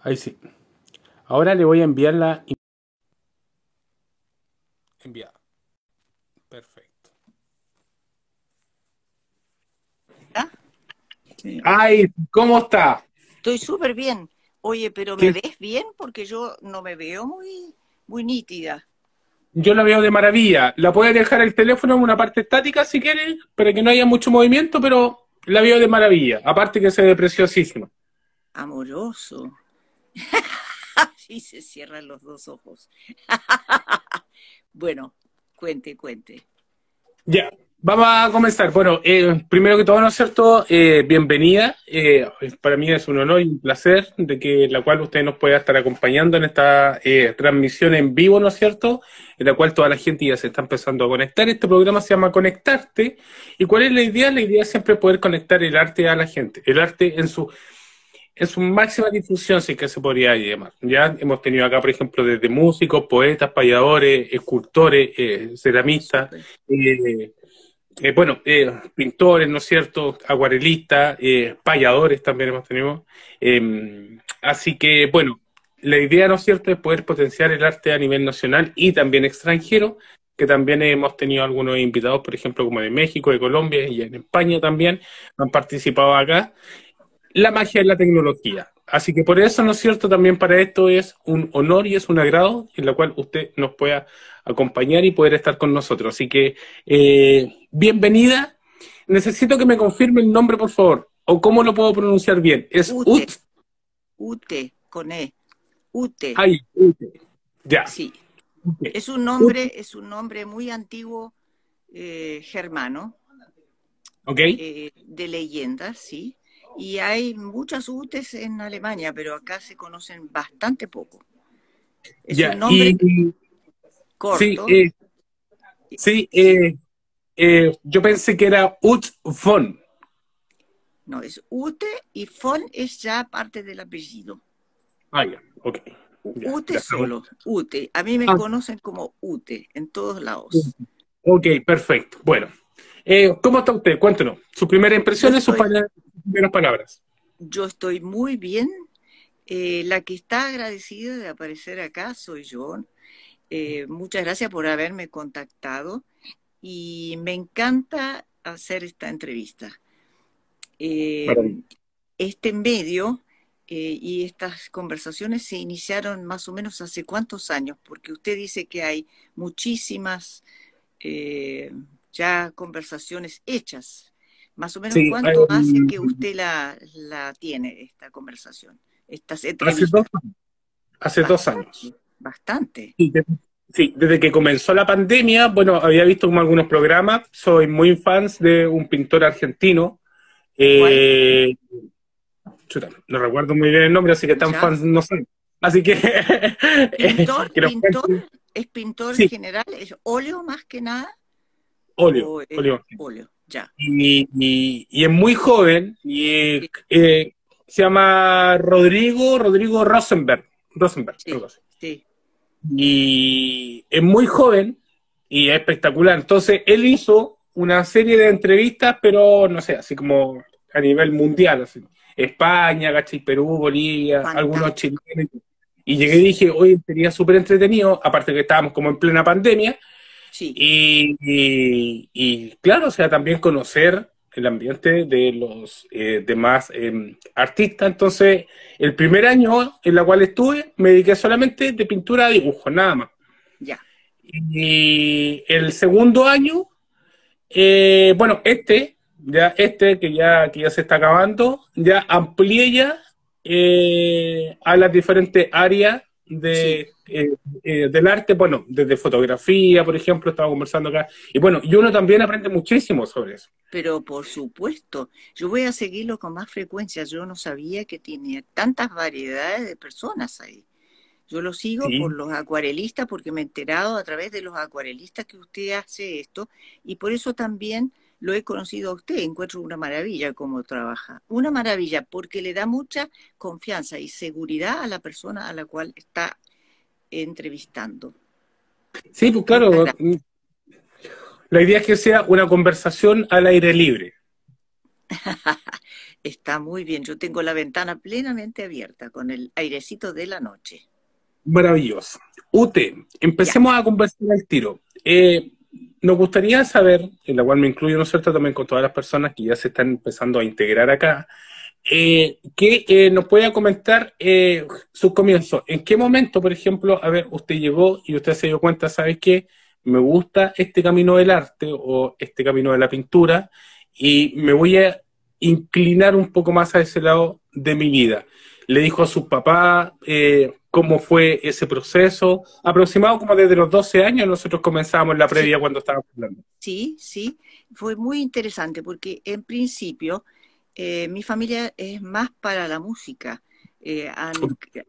Ahí sí. Ahora le voy a enviar enviada. Perfecto. ¿Ah? Sí. Ay, ¿cómo está? Estoy súper bien. Oye, pero ¿me ¿Qué? ves bien? Porque yo no me veo muy nítida. Yo la veo de maravilla. La puede dejar el teléfono en una parte estática si quiere, para que no haya mucho movimiento, pero la veo de maravilla. Aparte que se ve preciosísima. Amoroso. Y se cierran los dos ojos. Bueno, cuente. Ya, vamos a comenzar. Bueno, primero que todo, ¿no es cierto? Bienvenida. Para mí es un honor y un placer de que la cual usted nos pueda estar acompañando en esta transmisión en vivo, ¿no es cierto? En la cual toda la gente ya se está empezando a conectar. Este programa se llama Conectarte. ¿Y cuál es la idea? La idea es siempre poder conectar el arte a la gente. El arte en su máxima difusión, sí que se podría llamar. Ya hemos tenido acá, por ejemplo, desde músicos, poetas, payadores, escultores, ceramistas, Súper. eh, pintores, ¿no es cierto? Acuarelistas, payadores también hemos tenido. Así que, bueno, la idea, ¿no es cierto?, es poder potenciar el arte a nivel nacional y también extranjero, que también hemos tenido algunos invitados, por ejemplo, como de México, de Colombia y en España también, han participado acá. La magia de la tecnología. Así que por eso, ¿no es cierto?, también para esto es un honor y es un agrado en la cual usted nos pueda acompañar y poder estar con nosotros. Así que, bienvenida. Necesito que me confirme el nombre, por favor, o cómo lo puedo pronunciar bien. ¿Es Ute, Ut? Ute, con E. Ute, Ay, Ute. Ya. sí. Ute. Ut, Es un nombre muy antiguo, germano, ¿ok? de leyenda, sí. Y hay muchas Utes en Alemania, pero acá se conocen bastante poco. Es un Ya. nombre Y sí, corto. sí, Sí, yo pensé que era Ut von. no, es Ute y von es ya parte del apellido. Ah, ya, ok. Ya, Ute ya. solo, Ute. A mí me Ah, conocen como Ute en todos lados. ok, perfecto. Bueno, ¿cómo está usted? Cuéntenos. Sus primeras Yo impresiones, estoy, sus primeras palabras. yo estoy muy bien. La que está agradecida de aparecer acá soy yo. Muchas gracias por haberme contactado y me encanta hacer esta entrevista. Maravilla. Eh, este medio y estas conversaciones se iniciaron más o menos hace cuántos años, porque usted dice que hay muchísimas eh, ya conversaciones hechas. Más o menos Sí, cuánto hace que usted la tiene, esta conversación, estas hace dos, entrevistas. hace 2 años. Bastante. Sí, sí, desde que comenzó la pandemia, bueno, había visto como algunos programas, soy muy fans de un pintor argentino, ¿Cuál? eh, chuta, no recuerdo muy bien el nombre, así que tan Ya. fans no soy. Así que, Pintor, que nos pintor, cuenten. es pintor en Sí, general, es óleo más que nada, óleo, o es óleo. óleo, ya. Y es muy joven y Sí, se llama Rodrigo Rosenberg, sí, algo así. sí. Y es muy joven y es espectacular. Entonces, él hizo una serie de entrevistas, pero no sé, así como a nivel mundial, así. España, ¿cachai? Perú, Bolivia, algunos Fantástico. chilenos. Y llegué y Sí, dije, oye, sería súper entretenido, aparte que estábamos como en plena pandemia, sí. y claro, o sea, también conocer el ambiente de los demás artistas. Entonces, el primer año en la cual estuve, me dediqué solamente de pintura a dibujo, nada más. Ya. Y el segundo año, bueno, que ya se está acabando, ya amplié ya a las diferentes áreas Sí, del arte, bueno, desde fotografía, por ejemplo, estaba conversando acá, y bueno, y uno también aprende muchísimo sobre eso. pero por supuesto, yo voy a seguirlo con más frecuencia. Yo no sabía que tenía tantas variedades de personas ahí. Yo lo sigo por Sí, los acuarelistas porque me he enterado a través de los acuarelistas que usted hace esto y por eso también lo he conocido a usted. Encuentro una maravilla cómo trabaja. Una maravilla porque le da mucha confianza y seguridad a la persona a la cual está entrevistando. sí, pues Muchas claro, gracias. la idea es que sea una conversación al aire libre. Está muy bien. Yo tengo la ventana plenamente abierta con el airecito de la noche. Maravilloso. Ute, Ya, empecemos a conversar al tiro. Nos gustaría saber, en la cual me incluyo, ¿no es cierto?, también con todas las personas que ya se están empezando a integrar acá, que nos pueda comentar sus comienzos. ¿En qué momento, por ejemplo, a ver, usted llegó y usted se dio cuenta, ¿sabes qué? Me gusta este camino del arte o este camino de la pintura y me voy a inclinar un poco más a ese lado de mi vida. Le dijo a su papá cómo fue ese proceso. Aproximado como desde los 12 años nosotros comenzábamos la sí, previa cuando estábamos hablando. sí, sí. Fue muy interesante porque en principio mi familia es más para la música.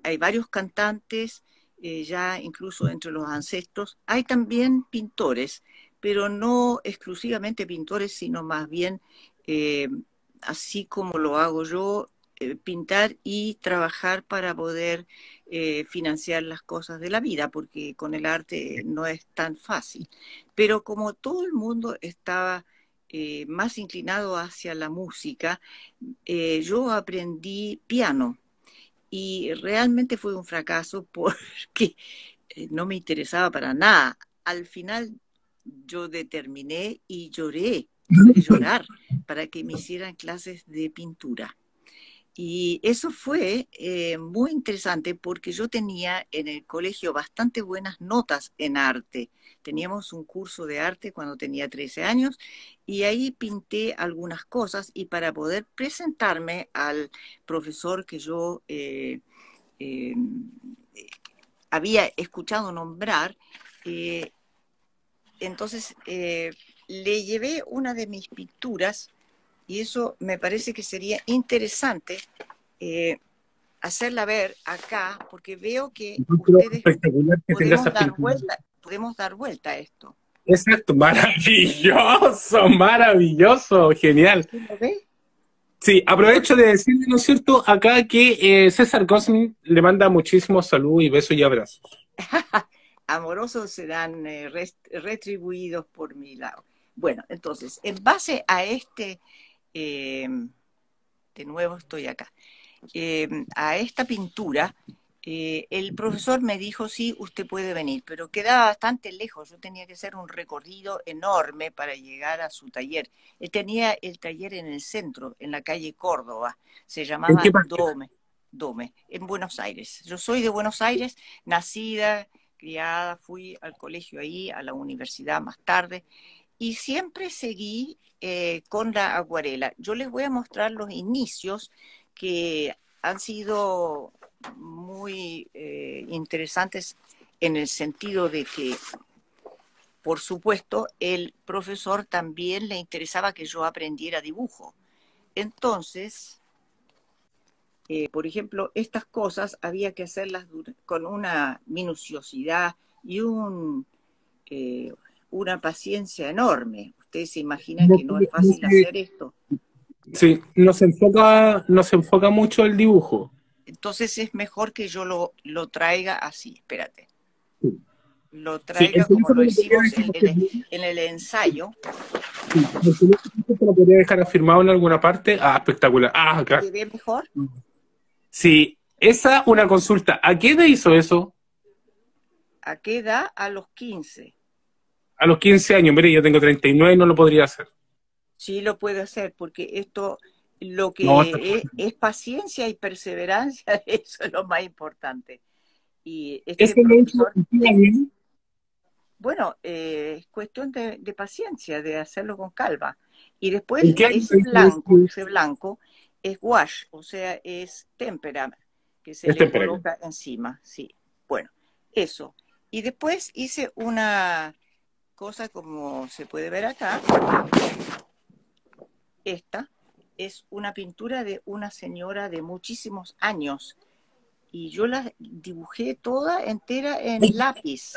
Hay varios cantantes, ya incluso entre los ancestros. Hay también pintores, pero no exclusivamente pintores, sino más bien, eh, así como lo hago yo, pintar y trabajar para poder financiar las cosas de la vida, porque con el arte no es tan fácil. Pero como todo el mundo estaba más inclinado hacia la música, yo aprendí piano y realmente fue un fracaso porque no me interesaba para nada. Al final yo determiné y lloré, tuve que llorar para que me hicieran clases de pintura. Y eso fue muy interesante porque yo tenía en el colegio bastante buenas notas en arte. Teníamos un curso de arte cuando tenía 13 años y ahí pinté algunas cosas y para poder presentarme al profesor que yo eh, había escuchado nombrar, eh, entonces le llevé una de mis pinturas y eso me parece que sería interesante eh, hacerla ver acá, porque veo que Encuentro ustedes espectacular que tenga esas pinturas. podemos dar vuelta a esto. Exacto, maravilloso, maravilloso, genial. ¿Sí lo ve? Sí, Entonces, aprovecho de decirle, ¿no es cierto?, acá que César Gosling le manda muchísimos saludos y besos y abrazos. amorosos serán retribuidos por mi lado. Bueno, entonces, en base a eh, de nuevo estoy acá, a esta pintura, el profesor me dijo, sí, usted puede venir, pero quedaba bastante lejos, yo tenía que hacer un recorrido enorme para llegar a su taller. Él tenía el taller en el centro, en la calle Córdoba, se ¿En qué llamaba parte? Dome, en Buenos Aires. Yo soy de Buenos Aires, nacida, criada, fui al colegio ahí, a la universidad más tarde, y siempre seguí con la acuarela. Yo les voy a mostrar los inicios que han sido muy interesantes en el sentido de que, por supuesto, el profesor también le interesaba que yo aprendiera dibujo. Entonces, por ejemplo, estas cosas había que hacerlas con una minuciosidad y eh, una paciencia enorme. Ustedes se imaginan No, que no es no fácil sé. hacer esto. Sí, nos enfoca mucho el dibujo. Entonces es mejor que yo lo traiga así, espérate. Sí, Lo sí, el traiga como teléfono lo lo podría hicimos dejar afirmado. en el ensayo. Sí, el teléfono lo podría dejar afirmado en alguna parte. Ah, espectacular. Ah, acá. ¿Se ve mejor? Sí, esa una consulta. ¿A qué edad hizo eso? ¿A qué edad? A los 15. A los 15 años. Mire, yo tengo 39 y no lo podría hacer. Sí lo puede hacer, porque esto, lo No, que es paciencia y perseverancia, eso es lo más importante. Y este ¿eso lo hizo profesor, en qué año? bueno, es cuestión de paciencia, de hacerlo con calma. Y ¿En después qué año lo hizo ese? ese blanco es wash, o sea, es témpera que se Este, le espera acá. coloca encima, sí. Bueno, eso. Y después hice una cosa como se puede ver acá. Esta es una pintura de una señora de muchísimos años y yo la dibujé toda entera en lápiz.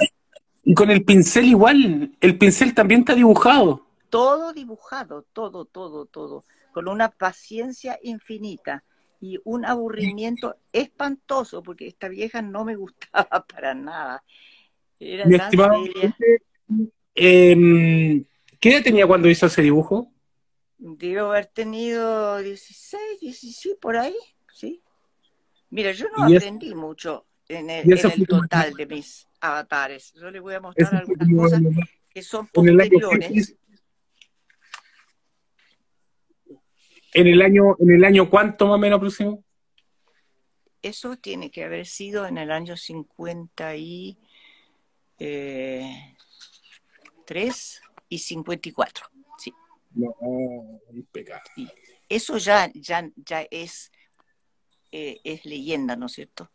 Y con el pincel igual. El pincel también está dibujado. Todo dibujado, todo, todo, todo, con una paciencia infinita y un aburrimiento espantoso, porque esta vieja no me gustaba para nada. Era Mi tan estimado, seria. ¿qué edad tenía cuando hizo ese dibujo? Debo haber tenido 16, 17 por ahí, ¿sí? Mira, yo no Y, es, aprendí mucho y en eso el fue como, total de mis avatares. Yo les voy a mostrar eso fue algunas como cosas que son en el año, posteriores. en el año ¿cuánto más o menos próximo? Eso tiene que haber sido en el año 53 y 54. Sí, No, impecable. sí. Eso ya es leyenda, ¿no es cierto?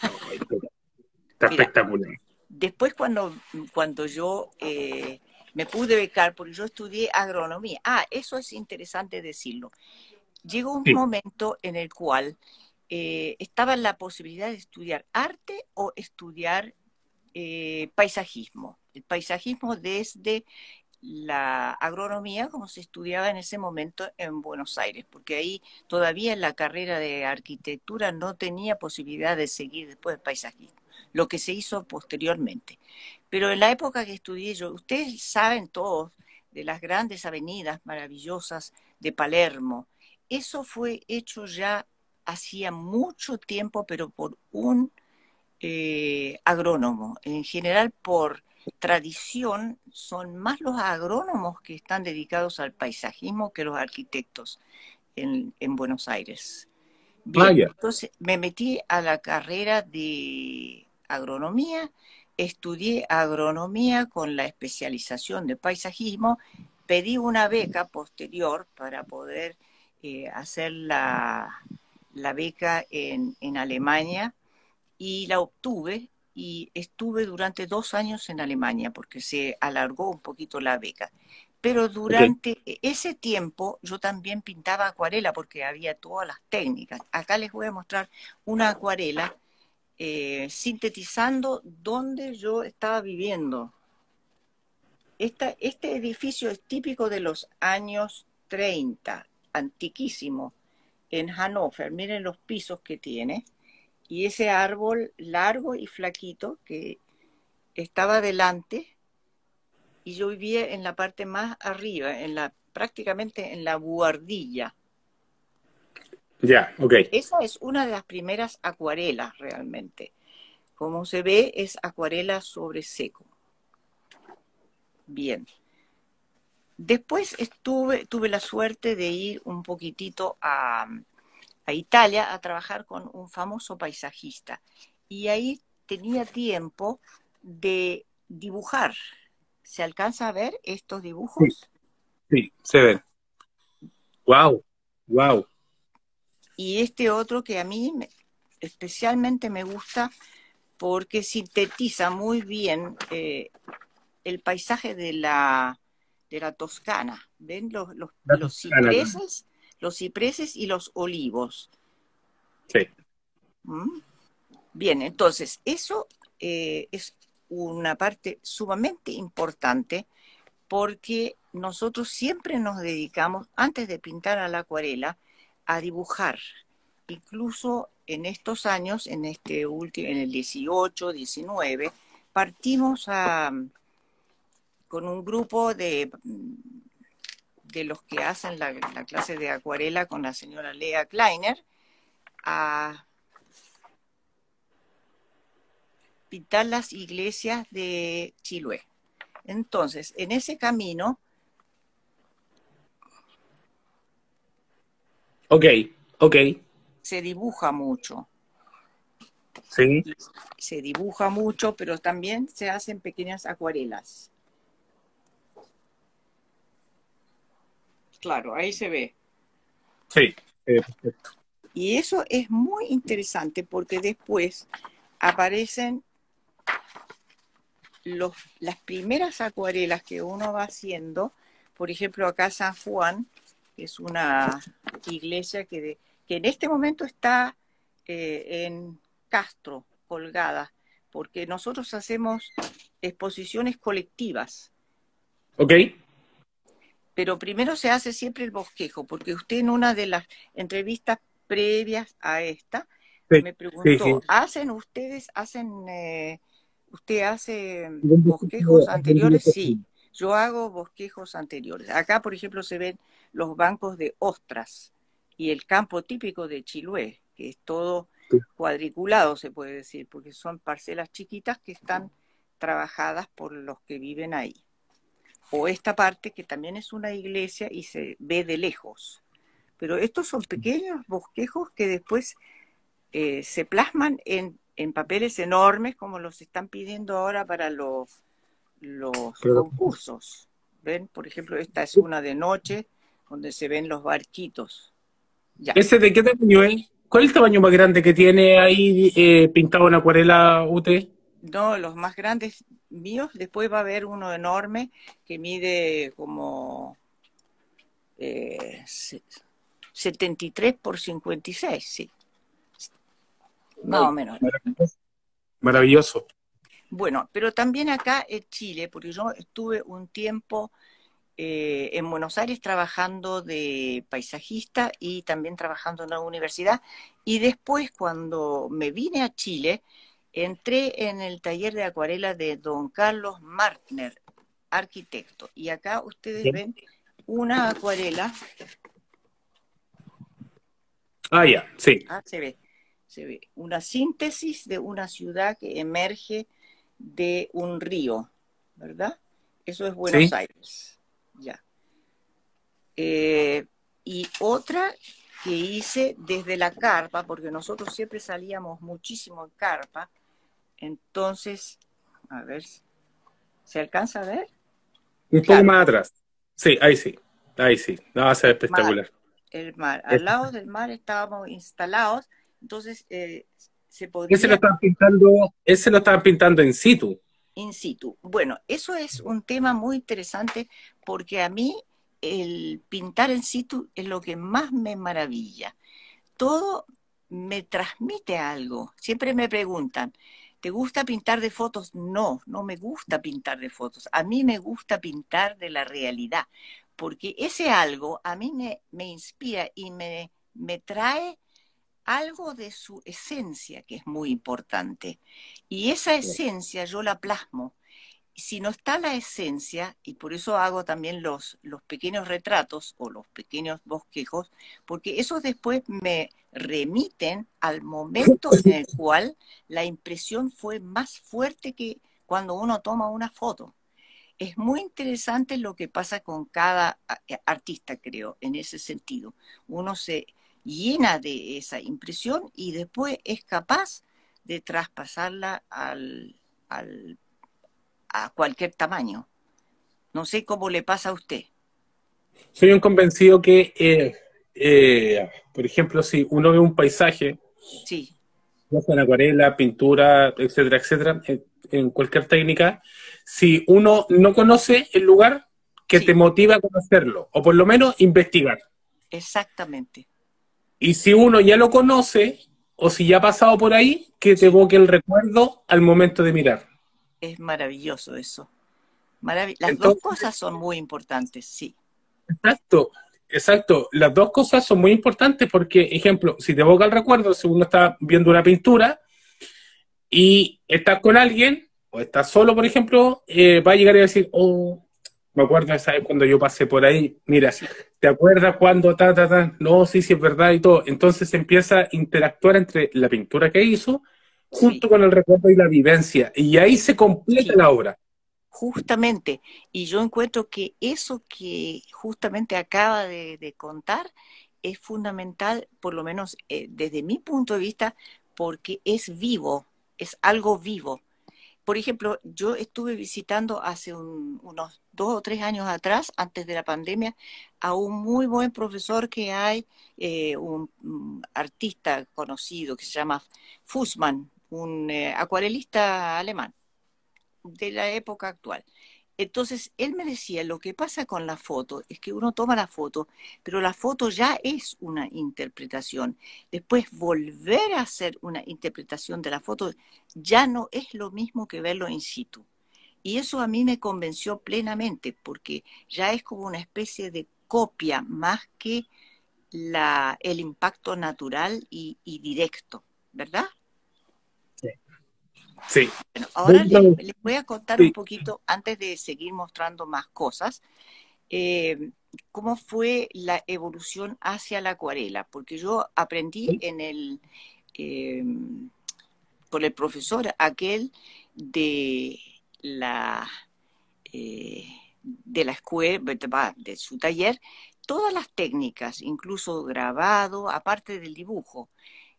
No, impecable. Está Mira, espectacular. después cuando yo me pude becar, porque yo estudié agronomía. Ah, eso es interesante decirlo. Llegó un Sí, momento en el cual estaba la posibilidad de estudiar arte o estudiar paisajismo. El paisajismo desde la agronomía, como se estudiaba en ese momento en Buenos Aires, porque ahí todavía en la carrera de arquitectura no tenía posibilidad de seguir después de paisajismo, lo que se hizo posteriormente. Pero en la época que estudié yo, ustedes saben todos de las grandes avenidas maravillosas de Palermo, eso fue hecho ya hacía mucho tiempo, pero por un agrónomo. En general, por tradición, son más los agrónomos que están dedicados al paisajismo que los arquitectos en Buenos Aires. Bien, vaya. entonces me metí a la carrera de agronomía, estudié agronomía con la especialización de paisajismo, pedí una beca posterior para poder hacer la beca en Alemania y la obtuve y estuve durante 2 años en Alemania porque se alargó un poquito la beca. Pero Ok. durante ese tiempo yo también pintaba acuarela porque había todas las técnicas. Acá les voy a mostrar una acuarela sintetizando dónde yo estaba viviendo. Este edificio es típico de los años 30, antiquísimo, en Hannover. Miren los pisos que tiene y ese árbol largo y flaquito que estaba delante y yo vivía en la parte más arriba, prácticamente en la buhardilla. Ya, ok. Esa es una de las primeras acuarelas realmente. Como se ve, es acuarela sobre seco. Bien. Después tuve la suerte de ir un poquitito a Italia a trabajar con un famoso paisajista. Y ahí tenía tiempo de dibujar. ¿Se alcanza a ver estos Sí, dibujos? sí, se ven. Wow, wow. Y este otro que a mí especialmente me gusta porque sintetiza muy bien el paisaje de la Toscana. ¿Ven La Toscana también. los cipreses y los olivos? Sí. ¿Mm? Bien, entonces, eso es una parte sumamente importante porque nosotros siempre nos dedicamos, antes de pintar a la acuarela, a dibujar. Incluso en estos años, en el 18, 19, partimos con un grupo de los que hacen la clase de acuarela con la señora Lea Kleiner a pintar las iglesias de Chiloé. Entonces, en ese camino Ok, ok. se dibuja mucho, Sí, pero también se hacen pequeñas acuarelas. Claro, ahí se ve. sí. Perfecto. Y eso es muy interesante porque después aparecen las primeras acuarelas que uno va haciendo. Por ejemplo, acá San Juan, que es una iglesia que en este momento está en Castro, colgada, porque nosotros hacemos exposiciones colectivas. Ok. Pero primero se hace siempre el bosquejo, porque usted en una de las entrevistas previas a esta Sí, me sí, sí. preguntó, usted hace Algún bosquejos bosquejo, algún anteriores? dibujo, Sí, sí. yo hago bosquejos anteriores. Acá, por ejemplo, se ven los bancos de ostras y el campo típico de Chiloé, que es todo cuadriculado, se puede decir, porque son parcelas chiquitas que están trabajadas por los que viven ahí. O esta parte que también es una iglesia y se ve de lejos. Pero estos son pequeños bosquejos que después se plasman en papeles enormes como los están pidiendo ahora para los concursos. ¿Ven? Por ejemplo, esta es una de noche donde se ven los barquitos. Ya. ¿Ese de qué tamaño es? ¿Cuál es el tamaño más grande que tiene ahí pintado en acuarela UT? No, los más grandes míos, después va a haber uno enorme que mide como 73 por 56, sí. Más o menos. Maravilloso. Bueno, pero también acá en Chile, porque yo estuve un tiempo en Buenos Aires trabajando de paisajista y también trabajando en la universidad, y después cuando me vine a Chile, entré en el taller de acuarela de don Carlos Martner, arquitecto, y acá ustedes ven una acuarela. Ah, ya, sí. Se ve una síntesis de una ciudad que emerge de un río, ¿verdad? Eso es Buenos Aires, ya. Y otra que hice desde la carpa, porque nosotros siempre salíamos muchísimo en carpa, entonces, a ver, ¿se alcanza a ver? Un poco más atrás. Sí, ahí sí. Ahí sí. No, va a ser espectacular. El mar. Al lado del mar estábamos instalados, entonces se podría... Ese lo estaban pintando in situ. In situ. Bueno, eso es un tema muy interesante porque a mí el pintar in situ es lo que más me maravilla. Todo me transmite algo. Siempre me preguntan, ¿te gusta pintar de fotos? No, no me gusta pintar de fotos. A mí me gusta pintar de la realidad, porque ese algo a mí me inspira y me trae algo de su esencia, que es muy importante. Y esa esencia yo la plasmo. Si no está la esencia, y por eso hago también los pequeños retratos o los pequeños bosquejos, porque esos después me remiten al momento en el cual la impresión fue más fuerte que cuando uno toma una foto. Es muy interesante lo que pasa con cada artista, creo, en ese sentido. Uno se llena de esa impresión y después es capaz de traspasarla a cualquier tamaño. No sé cómo le pasa a usted. Soy un convencido que, por ejemplo, si uno ve un paisaje, Sí. ya sea en acuarela, pintura, etcétera, etcétera, en cualquier técnica, si uno no conoce el lugar, que te motiva a conocerlo, o por lo menos investigar. Exactamente. Y si uno ya lo conoce, o si ya ha pasado por ahí, que te evoque el recuerdo al momento de mirar. Es maravilloso eso. Las Entonces, dos cosas son muy importantes, sí. exacto, exacto. Las dos cosas son muy importantes porque, ejemplo, si te evoca el recuerdo, si uno está viendo una pintura y estás con alguien, o estás solo, por ejemplo, va a llegar y a decir, oh, me acuerdo de esa vez cuando yo pasé por ahí, mira, Sí. ¿te acuerdas cuando No, sí, sí, es verdad y todo. Entonces empieza a interactuar entre la pintura que hizo junto con el recuerdo y la vivencia, y ahí se completa la obra. Justamente, y yo encuentro que eso que justamente acaba de contar es fundamental, por lo menos desde mi punto de vista, porque es vivo, es algo vivo. Por ejemplo, yo estuve visitando hace unos 2 o 3 años atrás, antes de la pandemia, a un muy buen profesor que hay, un artista conocido que se llama Fussmann, un acuarelista alemán de la época actual. Entonces, él me decía, lo que pasa con la foto es que uno toma la foto, pero la foto ya es una interpretación. Después, volver a hacer una interpretación de la foto ya no es lo mismo que verlo in situ. Y eso a mí me convenció plenamente, porque ya es como una especie de copia más que el impacto natural y directo, ¿verdad? Sí. Bueno, ahora les voy a contar un poquito, antes de seguir mostrando más cosas. cómo fue la evolución hacia la acuarela, porque yo aprendí eh, por el profesor aquel de la, eh, de la escuela, de su taller, todas las técnicas, incluso grabado, aparte del dibujo,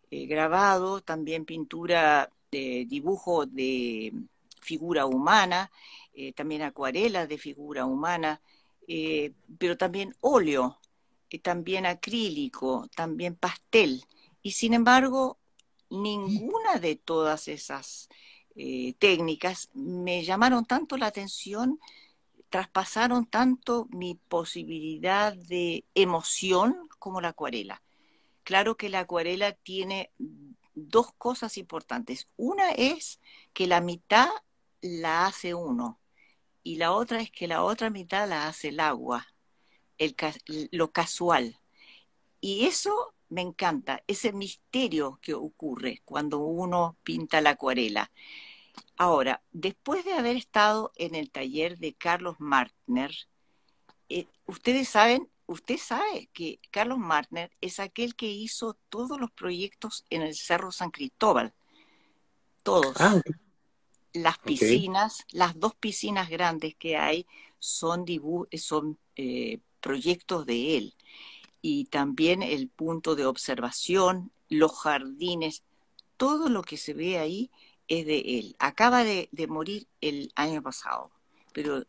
grabado, también pintura, dibujo de figura humana, también acuarela de figura humana, pero también óleo, también acrílico, también pastel. Y sin embargo, ninguna de todas esas técnicas me llamaron tanto la atención, traspasaron tanto mi posibilidad de emoción como la acuarela. Claro que la acuarela tiene dos cosas importantes. Una es que la mitad la hace uno y la otra es que la otra mitad la hace el agua, el, lo casual. Y eso me encanta, ese misterio que ocurre cuando uno pinta la acuarela. Ahora, después de haber estado en el taller de Carlos Martner, ustedes saben, usted sabe que Carlos Martner es aquel que hizo todos los proyectos en el Cerro San Cristóbal, Ah, todos. Las ok. piscinas, las dos piscinas grandes que hay son, proyectos de él. Y también el punto de observación, los jardines, todo lo que se ve ahí es de él. Acaba de morir el año pasado, pero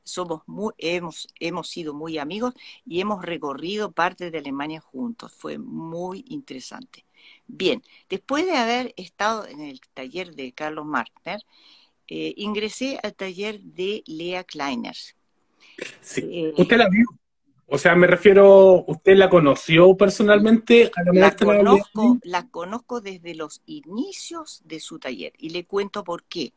hemos sido muy amigos y hemos recorrido parte de Alemania juntos. Fue muy interesante. Bien, después de haber estado en el taller de Carlos Martner, ingresé al taller de Lea Kleiner. Sí. Eh, ¿Usted la vio? O sea, me refiero, ¿usted la conoció personalmente a la maestra Lea? la conozco desde los inicios de su taller y le cuento por qué.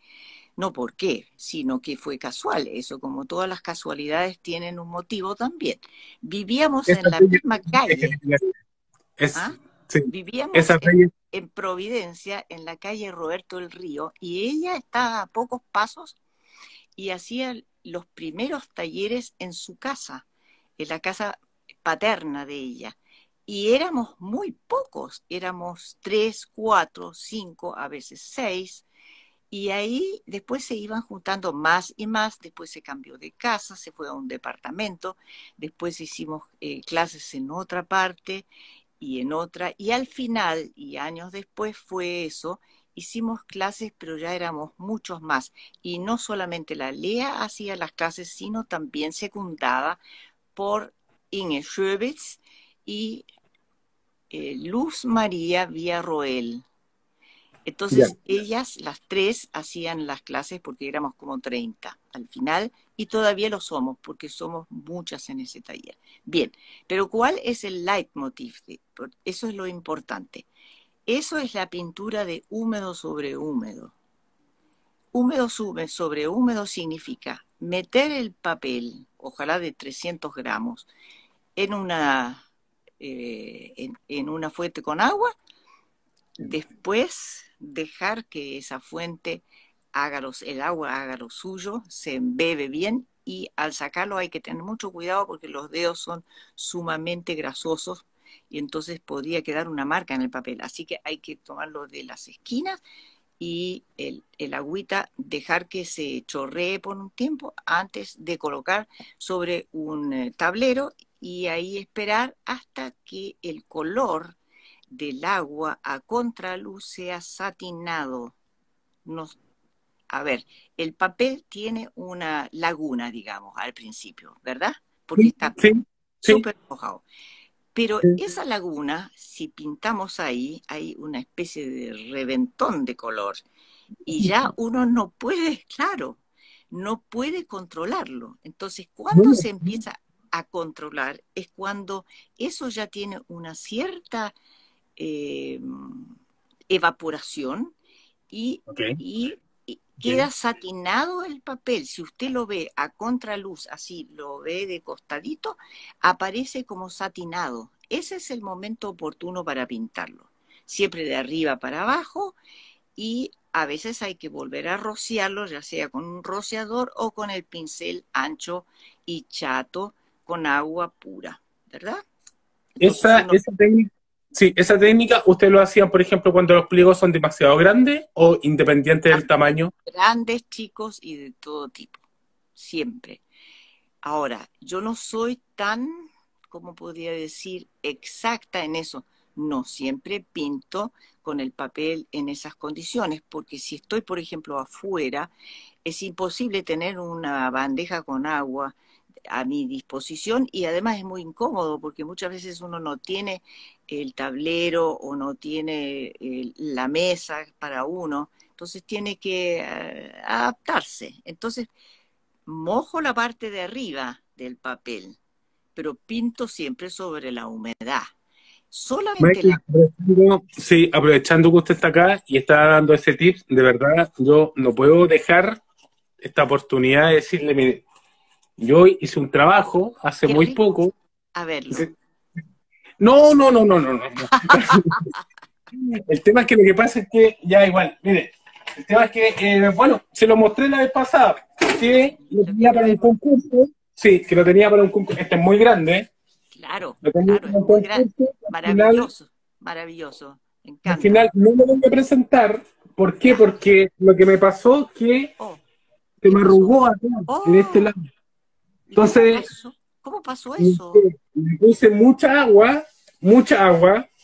No por qué, sino que fue casual. Eso, como todas las casualidades, tienen un motivo también. Vivíamos en Esa la bella, misma calle, es, ¿ah? sí, Vivíamos esa bella, en Providencia, en la calle Roberto del Río, y ella estaba a pocos pasos y hacía los primeros talleres en su casa, en la casa paterna de ella. Y éramos muy pocos, éramos 3, 4, 5, a veces 6, y ahí después se iban juntando más y más, después se cambió de casa, se fue a un departamento, después hicimos clases en otra parte y en otra, y al final, y años después fue eso, hicimos clases, pero ya éramos muchos más, y no solamente la Lea hacía las clases, sino también secundada por Inge Schöbitz y Luz María Villarroel. ya. Entonces, ellas, las tres, hacían las clases porque éramos como 30 al final y todavía lo somos porque somos muchas en ese taller. Bien, pero ¿cuál es el leitmotiv? Eso es lo importante. Eso es la pintura de húmedo sobre húmedo. Húmedo sobre húmedo significa meter el papel, ojalá de 300 gramos, en en una fuente con agua. Después dejar que esa fuente el agua haga lo suyo, se embebe bien y al sacarlo hay que tener mucho cuidado porque los dedos son sumamente grasosos y entonces podría quedar una marca en el papel. Así que hay que tomarlo de las esquinas y el agüita dejar que se chorree por un tiempo antes de colocar sobre un tablero y ahí esperar hasta que el color del agua a contraluz sea satinado. Nos, a ver, el papel tiene una laguna, digamos, al principio, ¿verdad? Porque Sí, está sí, sí, súper mojado. Pero sí. esa laguna, si pintamos ahí, hay una especie de reventón de color y ya uno no puede, claro, no puede controlarlo. Entonces, cuando Bueno, se empieza a controlar es cuando eso ya tiene una cierta eh, evaporación y, ok, y ok, queda satinado el papel. Si usted lo ve a contraluz, así lo ve de costadito, aparece como satinado. Ese es el momento oportuno para pintarlo. Siempre de arriba para abajo y a veces hay que volver a rociarlo, ya sea con un rociador o con el pincel ancho y chato con agua pura, ¿verdad? Entonces Esa, uno esa técnica, sí, esa técnica, ¿usted lo hacían, por ejemplo, cuando los pliegos son demasiado grandes o independiente del tamaño? grandes, chicos y de todo tipo, siempre. Ahora, yo no soy tan, ¿cómo podría decir?, exacta en eso. No siempre pinto con el papel en esas condiciones, porque si estoy, por ejemplo, afuera, es imposible tener una bandeja con agua a mi disposición y además es muy incómodo porque muchas veces uno no tiene el tablero o no tiene la mesa para uno, entonces tiene que adaptarse. Entonces mojo la parte de arriba del papel, pero pinto siempre sobre la humedad. Solamente Michael, la... sí, aprovechando que usted está acá y está dando ese tip, de verdad, yo no puedo dejar esta oportunidad de decirle, mire, yo hice un trabajo hace Qué muy rico poco. a verlo. No, no, no, no, no, no. No. El tema es que lo que pasa es que, ya igual, mire, el tema es que, bueno, se lo mostré la vez pasada, que lo Lo tenía quiero para un ver. concurso, sí, que lo tenía para un concurso, este es muy grande, Claro, lo tenía claro, para es un muy grande. concurso, Maravilloso, maravilloso. Me al encanta. final no me lo voy a presentar, ¿por qué? Ya. Porque lo que me pasó es que Oh, se ¿qué me pasó? arrugó acá, en este Oh, lado. ¿y cómo Entonces, pasó? ¿Cómo pasó eso? le puse mucha agua,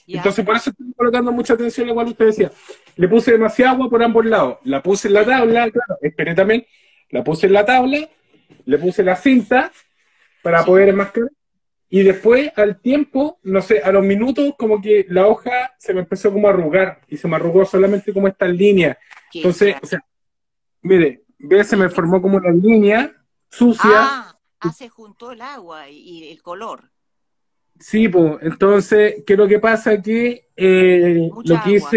Ya, entonces por eso estoy colocando mucha atención a lo que usted decía. Le puse demasiada agua por ambos lados, la puse en la tabla, claro, esperé también, la puse en la tabla, le puse la cinta para poder sí, enmascarar, y después al tiempo, no sé, a los minutos, como que la hoja se me empezó como a arrugar, y se me arrugó solamente como estas líneas. qué Entonces, o extraño. sea, mire, ve, se me Y, formó como una línea sucia. se juntó el agua y el color. Sí, pues, entonces, ¿qué es lo que pasa? Que Mucha agua.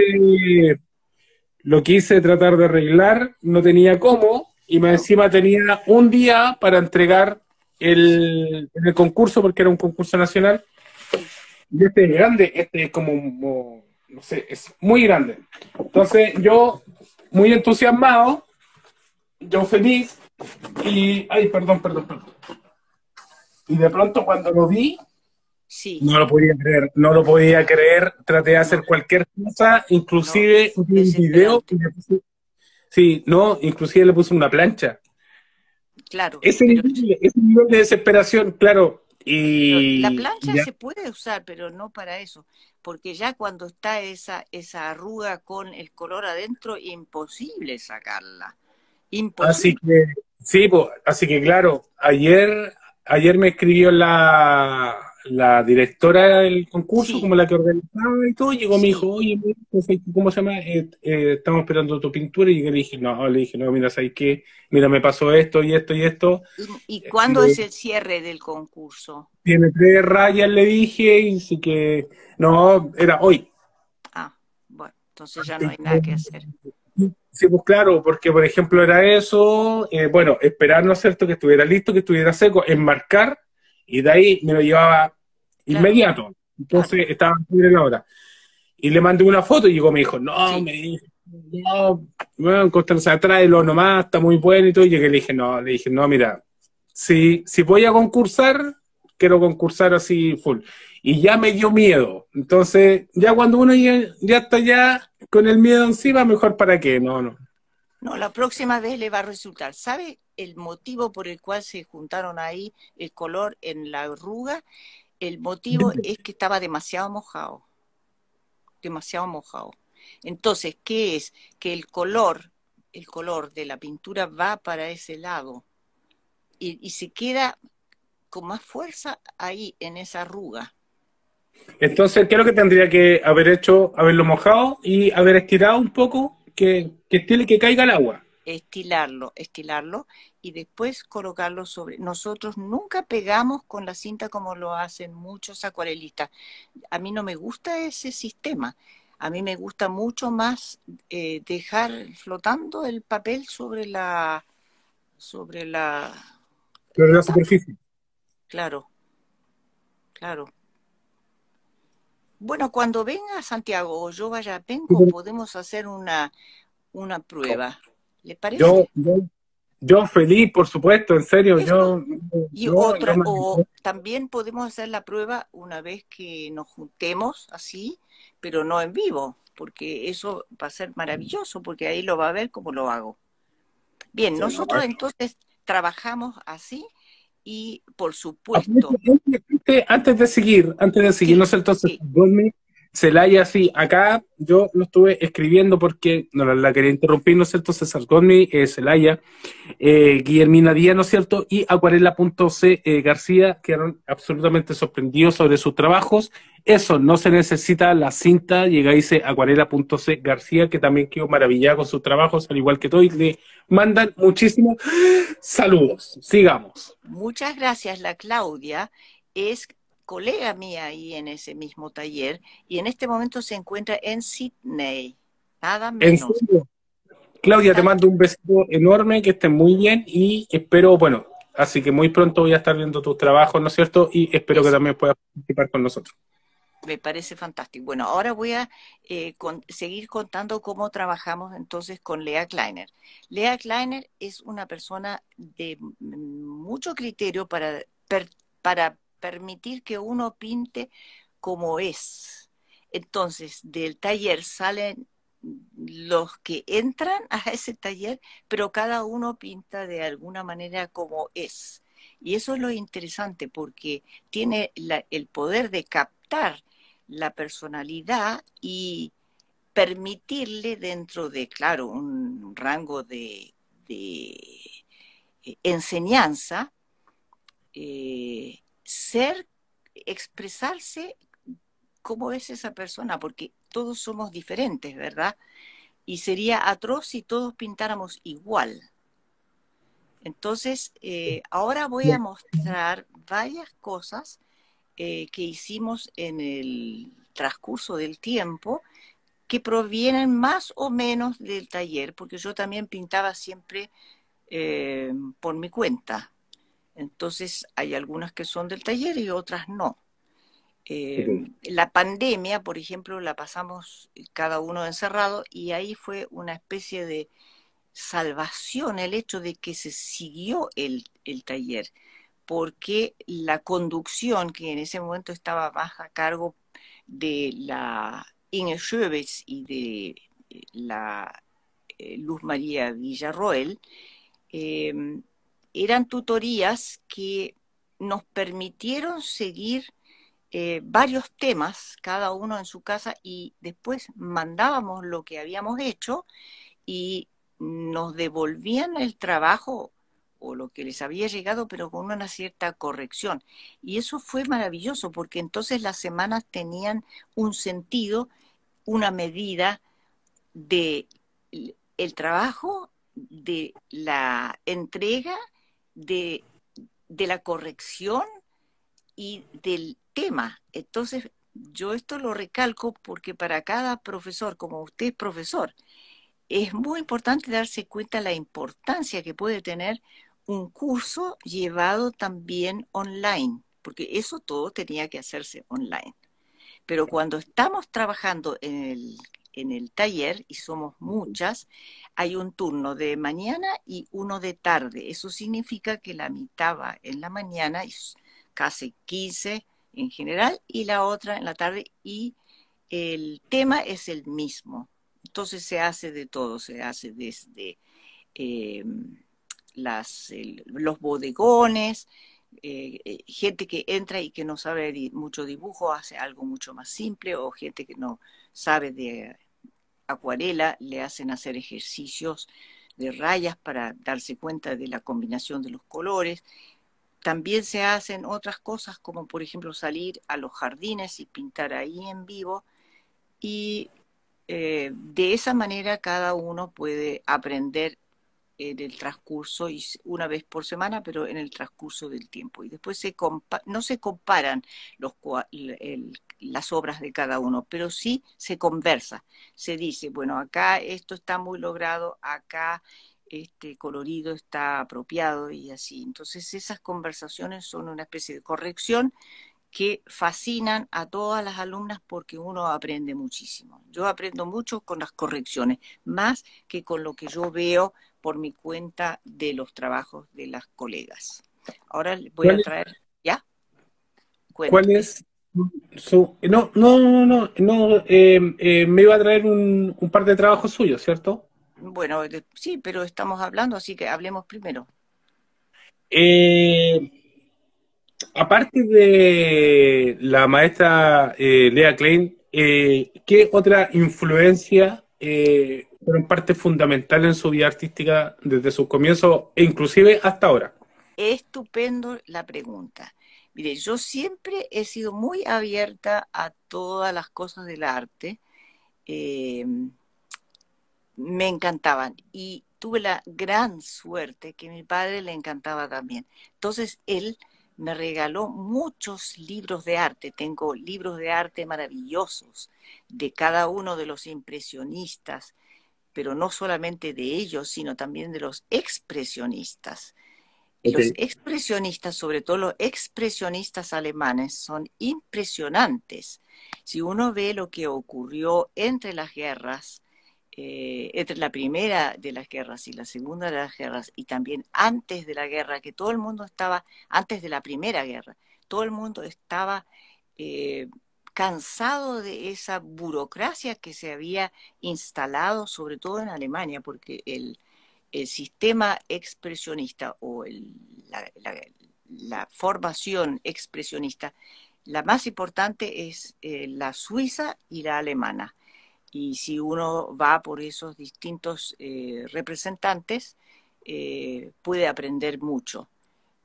lo quise tratar de arreglar, no tenía cómo, y más No, encima tenía un día para entregar sí, en el concurso, porque era un concurso nacional, sí. y este es grande, este es no sé, es muy grande. Entonces, yo, muy entusiasmado, yo feliz, y, ay, perdón. Y de pronto cuando lo vi, Sí, no lo podía creer, no lo podía creer. Traté de no, hacer cualquier cosa, no, inclusive es un video. desesperante. Sí, no, inclusive le puse una plancha. Claro, pero Ese nivel de desesperación, claro. la Y plancha ya, se puede usar, pero no para eso, porque ya cuando está esa arruga con el color adentro, imposible sacarla, así imposible. que, sí, pues, así que claro, ayer me escribió la directora del concurso, Sí, como la que organizaba y todo, llegó, me dijo, sí. oye, mira, ¿cómo se llama? Estamos esperando tu pintura, y yo le dije, no, mira, ¿sabes qué? Mira, me pasó esto y esto y esto. ¿Y cuándo es el cierre del concurso? Tiene 3 rayas, le dije, y sí que, no, era hoy. Ah, bueno, entonces ya no hay nada que hacer. Sí, pues claro, porque por ejemplo era eso, bueno, esperar, ¿no es cierto?, que estuviera listo, que estuviera seco, enmarcar, y de ahí me lo llevaba Claro, inmediato. claro, Entonces estaba libre la hora. Y le mandé una foto y llegó, me dijo, no, sí. me dijo, no, bueno, Constanza, tráelo nomás, está muy bueno y todo. Y llegué, le dije, no, mira, si voy a concursar, quiero concursar así full. Y ya me dio miedo. Entonces, ya cuando uno ya está ya con el miedo encima, mejor para qué, no, no. No, la próxima vez le va a resultar. ¿Sabe el motivo por el cual se juntaron ahí el color en la arruga? El motivo es que estaba demasiado mojado, demasiado mojado. Entonces, ¿qué es? Que el color de la pintura va para ese lado y se queda con más fuerza ahí en esa arruga. Entonces, ¿qué es lo que tendría que haber hecho? Haberlo mojado y haber estirado un poco, que estile que caiga el agua. Estilarlo y después colocarlo sobre. Nosotros nunca pegamos con la cinta como lo hacen muchos acuarelistas. A mí no me gusta ese sistema. A mí me gusta mucho más dejar flotando el papel sobre Pero la la tabla. superficie. Claro, claro. Bueno, cuando venga a Santiago o yo vaya a Penco, podemos hacer una prueba. ¿Le Yo, parece? yo Yo feliz, por supuesto, en serio, Eso. yo, Y yo otra, me- o también podemos hacer la prueba una vez que nos juntemos así, pero no en vivo, porque eso va a ser maravilloso, porque ahí lo va a ver cómo lo hago. Bien, sí, no, nosotros entonces trabajamos así y por aprovecho, supuesto, antes de seguir, no sí, sé, entonces, sí, Goldman, Celaya, sí, acá yo lo estuve escribiendo porque no la quería interrumpir, ¿no es cierto? César Goldman, Celaya, Guillermina Díaz, ¿no es cierto? Y Acuarela.c García quedaron absolutamente sorprendidos sobre sus trabajos. Eso, no se necesita la cinta, llega y dice Acuarela.c García, que también quedó maravillada con sus trabajos, al igual que todo, y le mandan muchísimos saludos. Sigamos. muchas gracias. La Claudia es colega mía ahí en ese mismo taller y en este momento se encuentra en Sydney, nada En menos. serio, Claudia, te Está mando un besito enorme, que estés muy bien y espero, bueno, así que muy pronto voy a estar viendo tus trabajos, ¿no es cierto? Y espero que eso. también puedas participar con nosotros. Me parece fantástico. Bueno, ahora voy a seguir contando cómo trabajamos entonces con Lea Kleiner. Lea Kleiner es una persona de mucho criterio para permitir que uno pinte como es. Entonces, del taller salen los que entran a ese taller, pero cada uno pinta de alguna manera como es. Y eso es lo interesante porque tiene el poder de captar la personalidad y permitirle dentro de, claro, un rango de enseñanza, ser, expresarse cómo es esa persona, porque todos somos diferentes, ¿verdad? Y sería atroz si todos pintáramos igual. Entonces, ahora voy a mostrar varias cosas que hicimos en el transcurso del tiempo que provienen más o menos del taller, porque yo también pintaba siempre por mi cuenta. Entonces hay algunas que son del taller y otras no. Eh, Ok. la pandemia, por ejemplo, la pasamos cada uno encerrado y ahí fue una especie de salvación el hecho de que se siguió el taller, porque la conducción, que en ese momento estaba más a cargo de la Inge Schöbitz y de la Luz María Villarroel, eh, eran tutorías que nos permitieron seguir varios temas, cada uno en su casa, y después mandábamos lo que habíamos hecho y nos devolvían el trabajo o lo que les había llegado, pero con una cierta corrección. Y eso fue maravilloso, porque entonces las semanas tenían un sentido, una medida de el trabajo, de la entrega, de, de la corrección y del tema. Entonces, yo esto lo recalco porque para cada profesor, como usted es profesor, es muy importante darse cuenta la importancia que puede tener un curso llevado también online, porque eso todo tenía que hacerse online. Pero cuando estamos trabajando en el taller, y somos muchas, hay un turno de mañana y uno de tarde. Eso significa que la mitad va en la mañana, y casi 15 en general, y la otra en la tarde, y el tema es el mismo. Entonces se hace de todo, se hace desde eh, los bodegones, gente que entra y que no sabe mucho dibujo hace algo mucho más simple, o gente que no sabe de acuarela le hacen hacer ejercicios de rayas para darse cuenta de la combinación de los colores. También se hacen otras cosas como por ejemplo salir a los jardines y pintar ahí en vivo y de esa manera cada uno puede aprender en el transcurso, y una vez por semana, pero en el transcurso del tiempo. Y después no se comparan las obras de cada uno, pero sí se conversa. Se dice, bueno, acá esto está muy logrado, acá este colorido está apropiado y así. Entonces esas conversaciones son una especie de corrección que fascinan a todas las alumnas porque uno aprende muchísimo. Yo aprendo mucho con las correcciones, más que con lo que yo veo por mi cuenta de los trabajos de las colegas. Ahora les voy a ¿Cuál, traer, ¿ya? cuál Cuénteme. es su... No, no, no, no, no, me iba a traer un par de trabajos suyos, ¿cierto? Bueno, sí, pero estamos hablando, así que hablemos primero. Eh, Aparte de la maestra Lea Klein, ¿qué otra influencia fueron parte fundamental en su vida artística desde sus comienzos e inclusive hasta ahora? Estupendo la pregunta. Mire, yo siempre he sido muy abierta a todas las cosas del arte. eh, Me encantaban y tuve la gran suerte que a mi padre le encantaba también. Entonces él me regaló muchos libros de arte. Tengo libros de arte maravillosos de cada uno de los impresionistas, pero no solamente de ellos, sino también de los expresionistas. Ok. Los expresionistas, sobre todo los expresionistas alemanes, son impresionantes. Si uno ve lo que ocurrió entre las guerras, entre la primera de las guerras y la segunda de las guerras, y también antes de la guerra, que todo el mundo estaba, antes de la primera guerra, todo el mundo estaba eh, cansado de esa burocracia que se había instalado, sobre todo en Alemania, porque el sistema expresionista o la formación expresionista, la más importante es la suiza y la alemana. Y si uno va por esos distintos representantes, puede aprender mucho.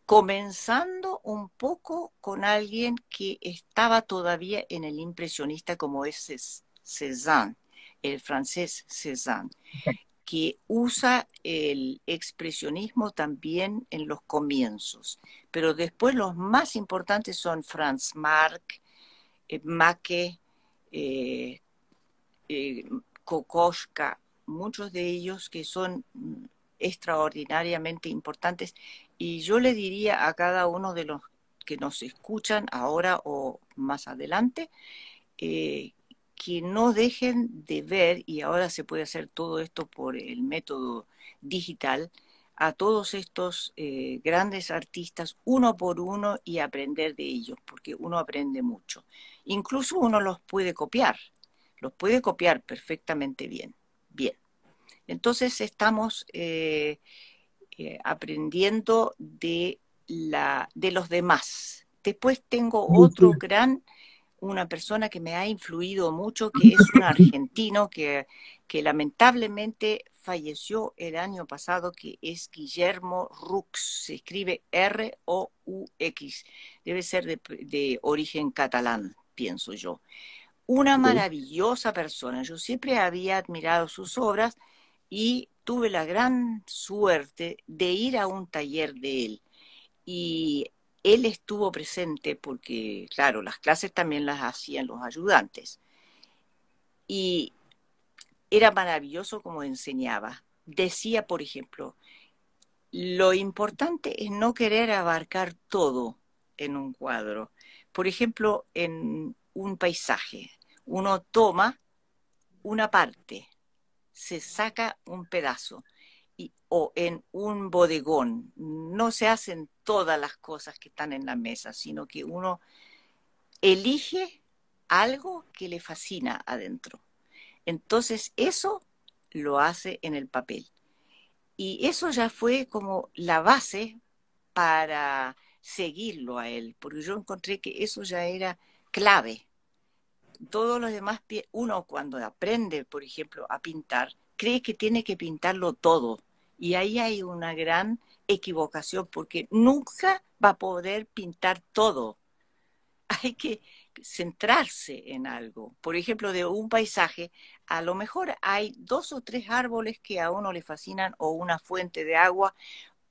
Comenzando un poco con alguien que estaba todavía en el impresionista como es Cézanne, el francés Cézanne, que usa el expresionismo también en los comienzos. Pero después los más importantes son Franz Marc, Macke, eh, Kokoschka, muchos de ellos que son extraordinariamente importantes. Y yo le diría a cada uno de los que nos escuchan ahora o más adelante, eh, que no dejen de ver, y ahora se puede hacer todo esto por el método digital, a todos estos grandes artistas uno por uno y aprender de ellos, porque uno aprende mucho. Incluso uno los puede copiar perfectamente bien. Bien. Entonces estamos aprendiendo de los demás. Después tengo otro gran una persona que me ha influido mucho, que es un argentino que lamentablemente falleció el año pasado, que es Guillermo Roux, se escribe R-O-U-X, debe ser de origen catalán, pienso yo. Una Ok. maravillosa persona, yo siempre había admirado sus obras y tuve la gran suerte de ir a un taller de él y él estuvo presente porque, claro, las clases también las hacían los ayudantes. Y era maravilloso como enseñaba. Decía, por ejemplo, lo importante es no querer abarcar todo en un cuadro. Por ejemplo, en un paisaje, uno toma una parte, se saca un pedazo o en un bodegón. No se hacen todas las cosas que están en la mesa, sino que uno elige algo que le fascina adentro. Entonces eso lo hace en el papel. Y eso ya fue como la base para seguirlo a él, porque yo encontré que eso ya era clave. Todos los demás, uno cuando aprende, por ejemplo, a pintar, cree que tiene que pintarlo todo. Y ahí hay una gran equivocación porque nunca va a poder pintar todo. Hay que centrarse en algo. Por ejemplo, de un paisaje, a lo mejor hay dos o tres árboles que a uno le fascinan, o una fuente de agua,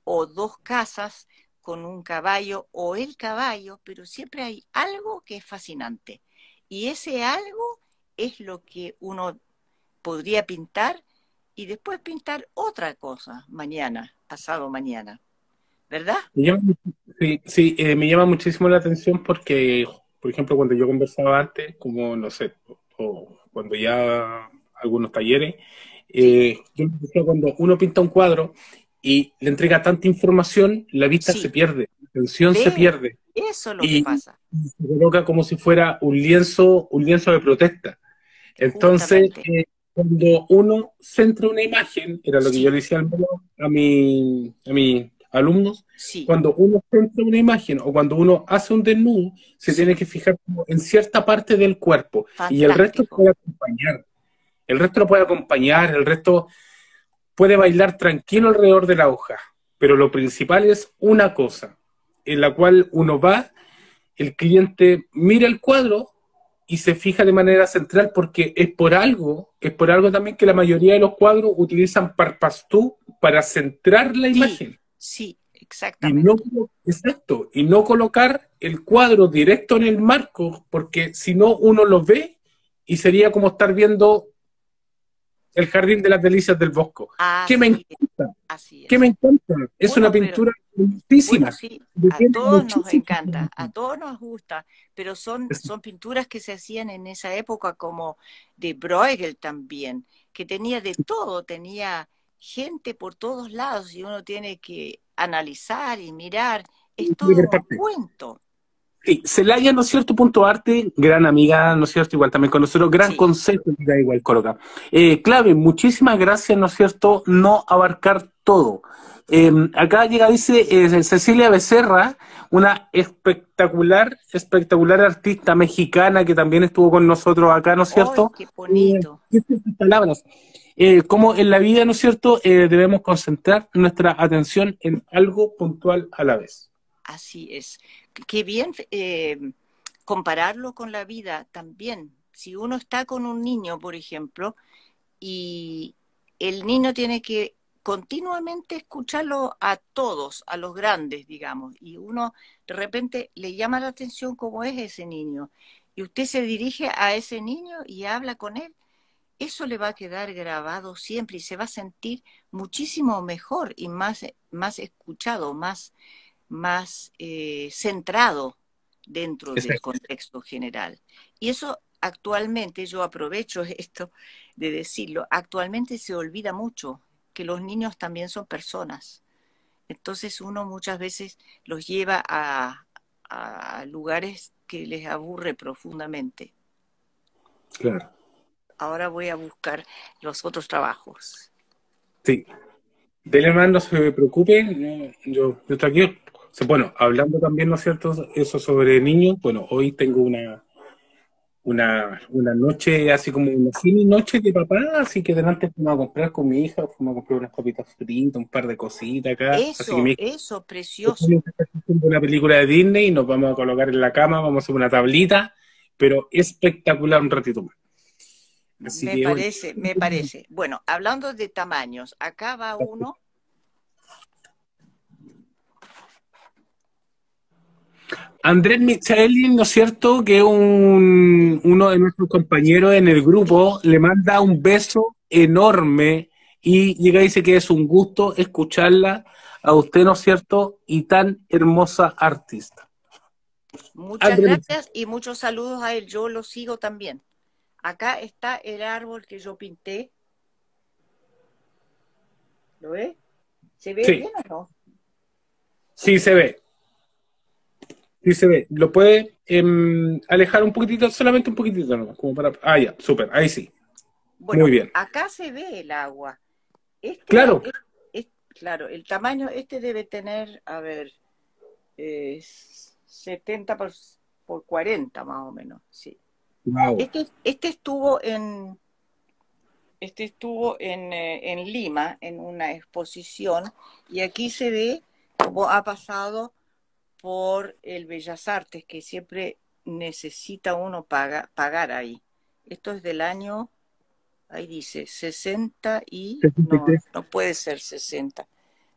o dos casas con un caballo, o el caballo, pero siempre hay algo que es fascinante. Y ese algo es lo que uno podría pintar y después pintar otra cosa mañana, pasado mañana, ¿verdad? Me llama- sí, sí, me llama muchísimo la atención porque, por ejemplo, cuando yo conversaba antes, como no sé, o cuando ya algunos talleres, sí, Yo me refiero cuando uno pinta un cuadro y le entrega tanta información, la vista se sí, pierde, la atención se ve, pierde eso es lo que y pasa, se coloca como si fuera un lienzo de protesta. Entonces, justamente. cuando uno centra una imagen, era lo que yo Sí, le decía a mis alumnos, sí, cuando uno centra una imagen o cuando uno hace un desnudo, se tiene sí, que fijar como en cierta parte del cuerpo y el resto fantástico. puede acompañar. El resto lo puede acompañar, el resto puede bailar tranquilo alrededor de la hoja, pero lo principal es una cosa, en la cual uno va, el cliente mira el cuadro y se fija de manera central porque es por algo también que la mayoría de los cuadros utilizan Parpastú para centrar la Sí, imagen sí, y no, exactamente. exacto, y no colocar el cuadro directo en el marco, porque si no uno lo ve y sería como estar viendo el jardín de las delicias del Bosco. ¿Qué me Así es, encanta? así ¿Qué me es. encanta? Es una Bueno, pero pintura bueno, muchísima, sí, a tiene todos nos muchísima encanta, a información. todos nos gusta, pero son pinturas que se hacían en esa época como de Bruegel también, que tenía de todo, tenía gente por todos lados y uno tiene que analizar y mirar, es todo Por un parte. cuento. Sí, Celaya, ¿no es cierto? Punto arte, gran amiga, ¿no es cierto? Igual también con nosotros, gran Sí, consejo, da igual coloca. Clave, muchísimas gracias, ¿no es cierto? No abarcar todo. Acá llega, dice Cecilia Becerra, una espectacular artista mexicana que también estuvo con nosotros acá, ¿no es ¡ay, cierto? qué bonito! ¿Qué son sus palabras? Como en la vida, ¿no es cierto? Debemos concentrar nuestra atención en algo puntual a la vez. Así es. Qué bien compararlo con la vida también. Si uno está con un niño, por ejemplo, y el niño tiene que continuamente escucharlo a todos, a los grandes, digamos, y uno de repente le llama la atención cómo es ese niño, y usted se dirige a ese niño y habla con él, eso le va a quedar grabado siempre y se va a sentir muchísimo mejor y más escuchado, más centrado dentro del Exacto. contexto general. Y eso actualmente, yo aprovecho esto de decirlo, actualmente se olvida mucho que los niños también son personas. Entonces uno muchas veces los lleva a lugares que les aburre profundamente. Claro. Ahora voy a buscar los otros trabajos. Sí. Dele más, no se preocupe, yo estoy aquí. Bueno, hablando también, ¿no es cierto? Eso sobre niños, bueno, hoy tengo una noche, así como una mini noche de papá, así que delante fuimos a comprar con mi hija, fuimos a comprar unas papitas fritas, un par de cositas acá, así que mi hija Eso, después precioso. está haciendo una película de Disney y nos vamos a colocar en la cama, vamos a hacer una tablita, pero espectacular un ratito más. Así Me que bueno. parece, me parece. Bueno, hablando de tamaños, acá va uno. Andrés Michaelin, ¿no es cierto? Que uno de nuestros compañeros en el grupo le manda un beso enorme y llega y dice que es un gusto escucharla a usted, ¿no es cierto? Y tan hermosa artista. Muchas Andrés Michaelin. gracias y muchos saludos a él. Yo lo sigo también. Acá está el árbol que yo pinté. ¿Lo ve? ¿Se ve bien Sí, o no? sí se ve, sí se ve. Lo puede alejar un poquitito, solamente un poquitito nomás, como para... Ah, ya, súper, ahí sí. Muy Bueno, bien. acá se ve el agua. Este Claro. claro, el tamaño, este debe tener, a ver, 70 por 40 más o menos, sí. Wow. Este estuvo en Lima, en una exposición, y aquí se ve cómo ha pasado por el Bellas Artes, que siempre necesita uno pagar ahí. Esto es del año, ahí dice, 60 y... No, 63. no puede ser 60.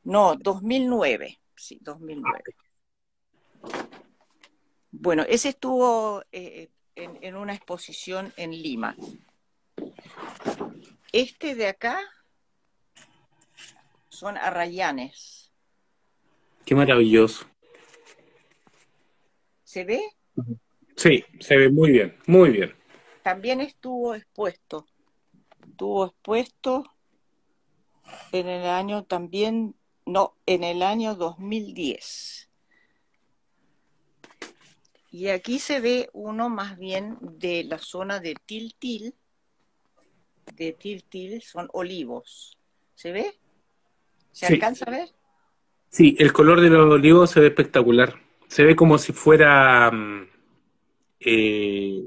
No, 2009. Sí, 2009. Bueno, ese estuvo en una exposición en Lima. Este de acá son arrayanes. Qué maravilloso. ¿Se ve? Sí, se ve muy bien, muy bien. También estuvo expuesto. Estuvo expuesto. En el año también, no, en el año 2010. Y aquí se ve uno más bien de la zona de Tiltil, son olivos. ¿Se ve? ¿Se Sí, alcanza a ver? sí, el color de los olivos se ve espectacular. Se ve como si fuera eh,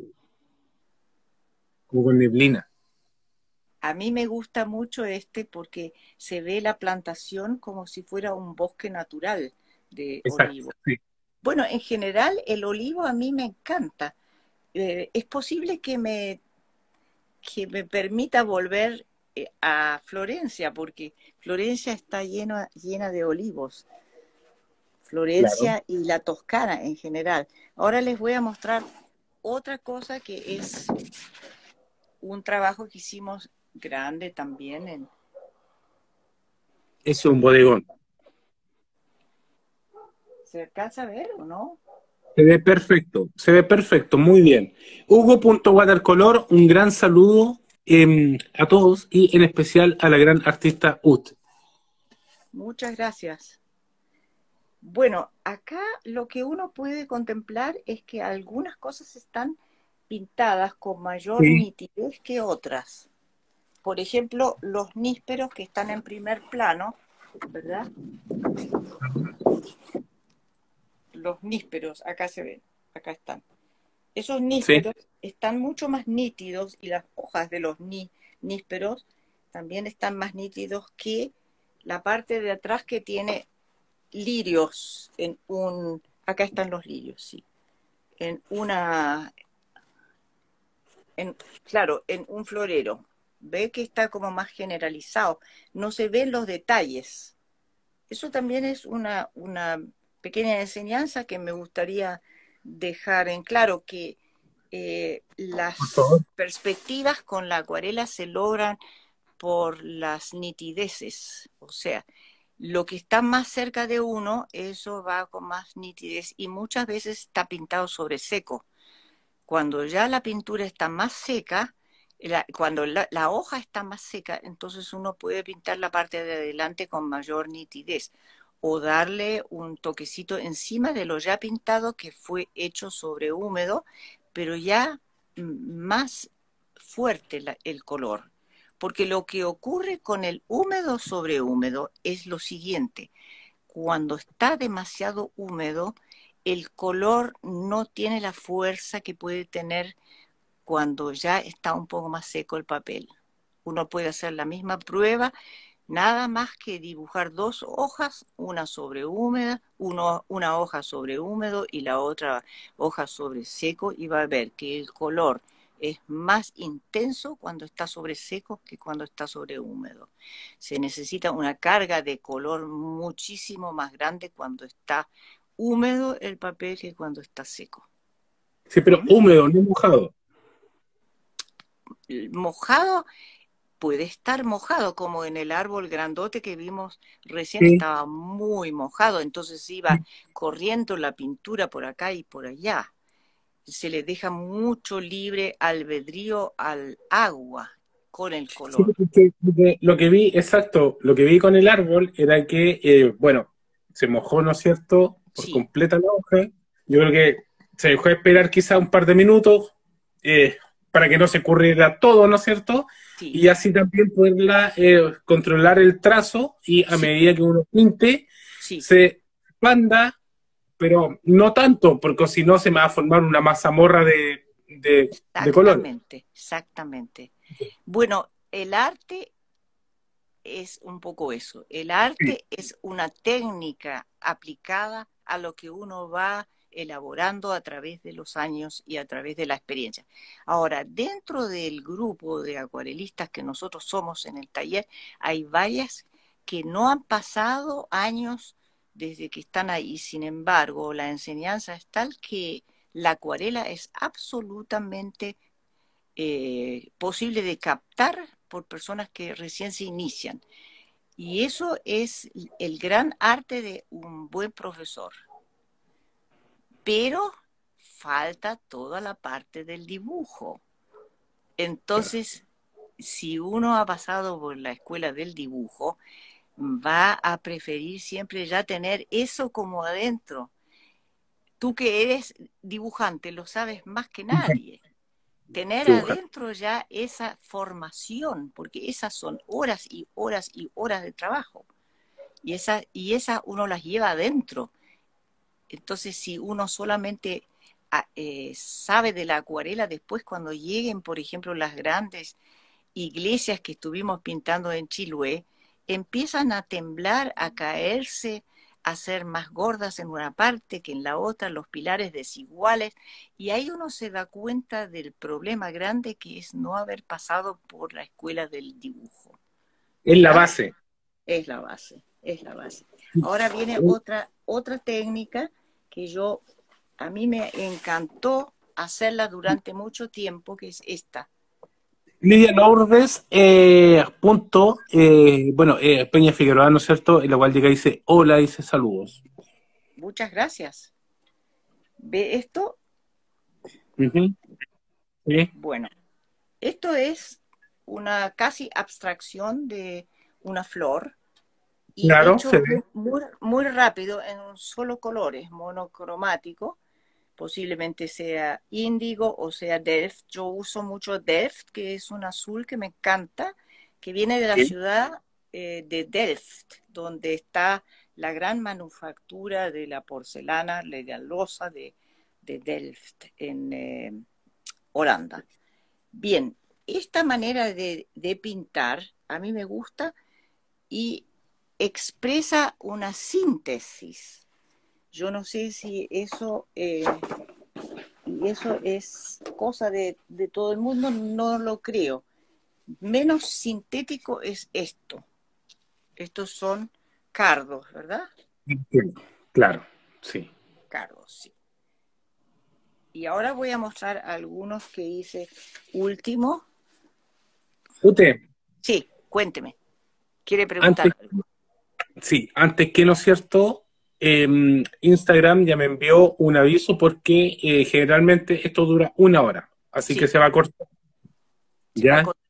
como con neblina. A mí me gusta mucho este porque se ve la plantación como si fuera un bosque natural de Exacto. olivos. Sí. Bueno, en general el olivo a mí me encanta. Es posible que me permita volver a Florencia, porque Florencia está llena de olivos. Claro. Florencia y la Toscana en general. Ahora les voy a mostrar otra cosa que es un trabajo que hicimos grande también. Es un bodegón. ¿Se alcanza a ver o no? Se ve perfecto, muy bien. Hugo.watercolor, un gran saludo a todos y en especial a la gran artista Ut. Muchas gracias. Bueno, acá lo que uno puede contemplar es que algunas cosas están pintadas con mayor Sí, nitidez que otras. Por ejemplo, los nísperos que están en primer plano, ¿verdad? Los nísperos, acá se ven, acá están. Esos sí, nísperos están mucho más nítidos y las hojas de los nísperos también están más nítidos que la parte de atrás que tiene lirios acá están los lirios, sí, en una, claro, en un florero. Ve que está como más generalizado, no se ven los detalles. Eso también es una pequeña enseñanza que me gustaría dejar en claro, que por favor. las perspectivas con la acuarela se logran por las nitideces, o sea, lo que está más cerca de uno, eso va con más nitidez y muchas veces está pintado sobre seco. Cuando ya la pintura está más seca, cuando la hoja está más seca, entonces uno puede pintar la parte de adelante con mayor nitidez o darle un toquecito encima de lo ya pintado que fue hecho sobre húmedo, pero ya más fuerte el color. Porque lo que ocurre con el húmedo sobre húmedo es lo siguiente: cuando está demasiado húmedo, el color no tiene la fuerza que puede tener cuando ya está un poco más seco el papel. Uno puede hacer la misma prueba, nada más que dibujar dos hojas, una sobre húmeda, una hoja sobre húmedo y la otra hoja sobre seco, y va a ver que el color es más intenso cuando está sobre seco que cuando está sobre húmedo. Se necesita una carga de color muchísimo más grande cuando está húmedo el papel que cuando está seco. Sí, pero ¿Mm? húmedo, no mojado. Mojado puede estar mojado, como en el árbol grandote que vimos recién, Sí. estaba muy mojado, entonces iba corriendo la pintura por acá y por allá. Se le deja mucho libre albedrío al agua con el Sí, color. porque lo que vi, exacto, lo que vi con el árbol era que, bueno, se mojó, ¿no es cierto?, por Sí, completa la hoja. Yo creo que se dejó esperar quizá un par de minutos eh, para que no se ocurriera todo, ¿no es cierto? sí, Y así también poderla controlar el trazo y a sí, medida que uno pinte, sí. se expanda, pero no tanto, porque si no se me va a formar una mazamorra de colores. Exactamente, exactamente. Bueno, el arte es un poco eso. El Sí, arte es una técnica aplicada a lo que uno va elaborando a través de los años y a través de la experiencia. Ahora, dentro del grupo de acuarelistas que nosotros somos en el taller, hay varias que no han pasado años desde que están ahí. Sin embargo, la enseñanza es tal que la acuarela es absolutamente posible de captar por personas que recién se inician. Y eso es el gran arte de un buen profesor. Pero falta toda la parte del dibujo. claro. Entonces, si uno ha pasado por la escuela del dibujo, va a preferir siempre ya tener eso como adentro. Tú que eres dibujante lo sabes más que nadie. Tener Dibujar. adentro ya esa formación, porque esas son horas y horas y horas de trabajo. Y esa uno las lleva adentro. Entonces, si uno solamente sabe de la acuarela, después cuando lleguen, por ejemplo, las grandes iglesias que estuvimos pintando en Chiloé, empiezan a temblar, a caerse, a ser más gordas en una parte que en la otra, los pilares desiguales, y ahí uno se da cuenta del problema grande que es no haber pasado por la escuela del dibujo. Es la ¿Ya? base. Es la base, es la base. Ahora viene otra técnica que a mí me encantó hacerla durante mucho tiempo, que es esta. Lidia Lourdes, bueno, Peña Figueroa, ¿no es cierto? En la cual llega y dice, hola, dice saludos. Muchas gracias. ¿Ve esto? Ujú, sí, Bueno, esto es una casi abstracción de una flor y claro, se hecho ve. muy, muy rápido en un solo color, es monocromático, posiblemente sea índigo o sea Delft. Yo uso mucho Delft, que es un azul que me encanta, que viene de la Sí, ciudad de Delft, donde está la gran manufactura de la porcelana, la loza de Delft en Holanda. Bien, esta manera de pintar a mí me gusta y expresa una síntesis. Yo no sé si eso es cosa de todo el mundo, no lo creo. Menos sintético es esto. Estos son cardos, ¿verdad? entiendo. Claro, sí. Cardos, sí. Y ahora voy a mostrar algunos que hice último. Ute, Sí, cuénteme. ¿Quiere preguntar antes, algo? sí, antes que no es cierto, Instagram ya me envió un aviso porque generalmente esto dura 1 hora, así que Sí, se va a cortar, se va a ¿ya? cortar.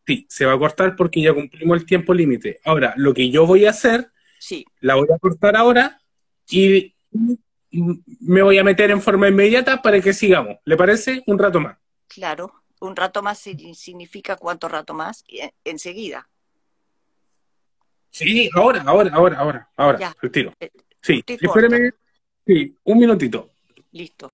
Sí, se va a cortar porque ya cumplimos el tiempo límite. Ahora, lo que yo voy a hacer, Sí, la voy a cortar ahora sí, y me voy a meter en forma inmediata para que sigamos. ¿Le parece? Un rato más. claro. Un rato más significa cuánto rato más. Enseguida. Sí, ahora, Ya. al tiro. Eh, Sí, Usted corta. espéreme, sí, un minutito. Listo.